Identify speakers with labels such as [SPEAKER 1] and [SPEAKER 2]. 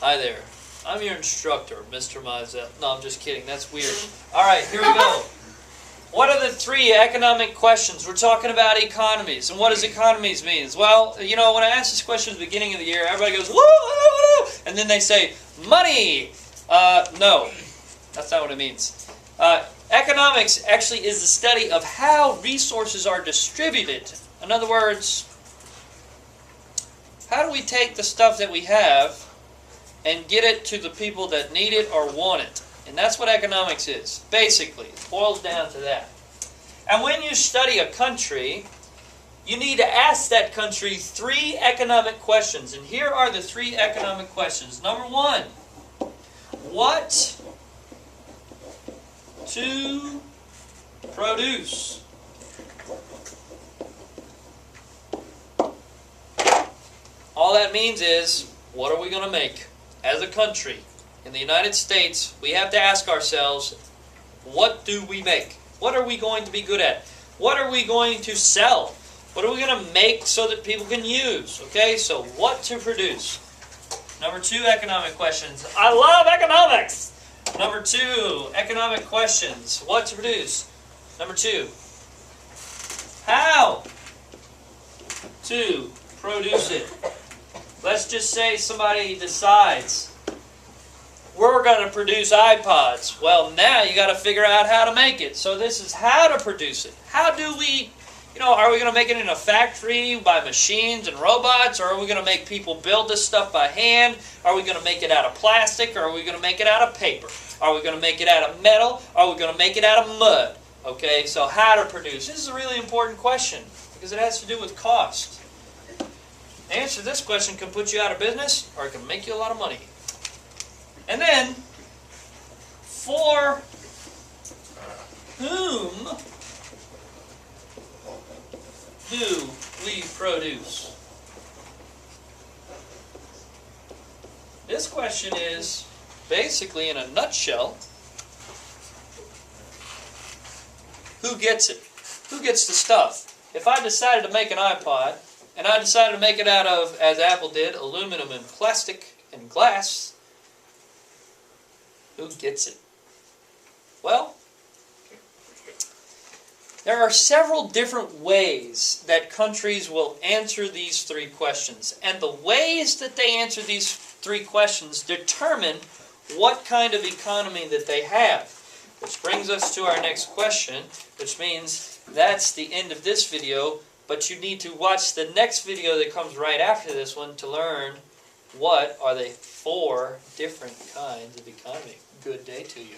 [SPEAKER 1] Hi there. I'm your instructor, Mr. Mizell. No, I'm just kidding. That's weird. All right, here we go. What are the 3 economic questions? We're talking about economies. And what does economies mean? Well, you know, when I ask this question at the beginning of the year, everybody goes, woo, woo, woo, and then they say, money. No, that's not what it means. Economics actually is the study of how resources are distributed. In other words, how do we take the stuff that we have and get it to the people that need it or want it? And that's what economics is. Basically, it boils down to that. And when you study a country, you need to ask that country 3 economic questions. And here are the 3 economic questions. Number 1, what to produce? All that means is, what are we going to make as a country? In the United States, we have to ask ourselves, what do we make? What are we going to be good at? What are we going to sell? What are we going to make so that people can use? Okay, so what to produce? Number 2, economic questions. I love economics! Number 2, economic questions. What to produce? Number 2, how to produce it. Let's just say somebody decides, we're going to produce iPods. Well, now you got to figure out how to make it. So this is how to produce it. How do we, are we going to make it in a factory by machines and robots? Or are we going to make people build this stuff by hand? Are we going to make it out of plastic? Or are we going to make it out of paper? Are we going to make it out of metal? Are we going to make it out of mud? Okay, so how to produce. This is a really important question because it has to do with cost. The answer to this question can put you out of business or it can make you a lot of money. And then, for whom do we produce? This question is, basically in a nutshell, who gets it? Who gets the stuff? If I decided to make an iPod, and I decided to make it out of, as Apple did, aluminum and plastic and glass, who gets it? Well, there are several different ways that countries will answer these 3 questions. And the ways that they answer these 3 questions determine what kind of economy that they have. Which brings us to our next question, which means that's the end of this video, but you need to watch the next video that comes right after this one to learn what are the 4 different kinds of economy. Good day to you.